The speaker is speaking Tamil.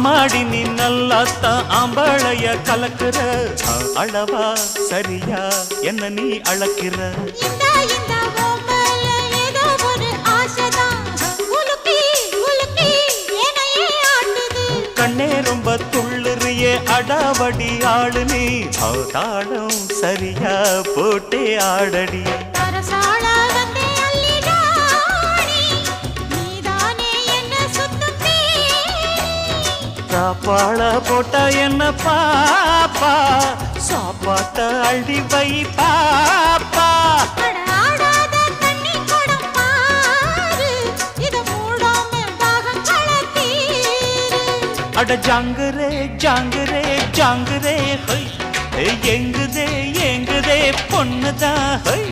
அம்மாடி நீ நல்லாத்தான் ஆம்பளைய கலக்குற அளவா சரியா என்ன நீ அளக்கிற கண்ணே ரொம்ப துள்ளுறியே அடாவடி ஆளு நீ தாளம் சரியா போட்டே ஆடடி சாப்பாட போட்ட என்ன பாப்பா சாப்பாட்ட அள்ளி வை பாப்பா அட ஜாங்குரே ஜாங்குரே ஜாங்குரே ஹை எங்குதே எங்குதே பொண்ணுதான் ஹை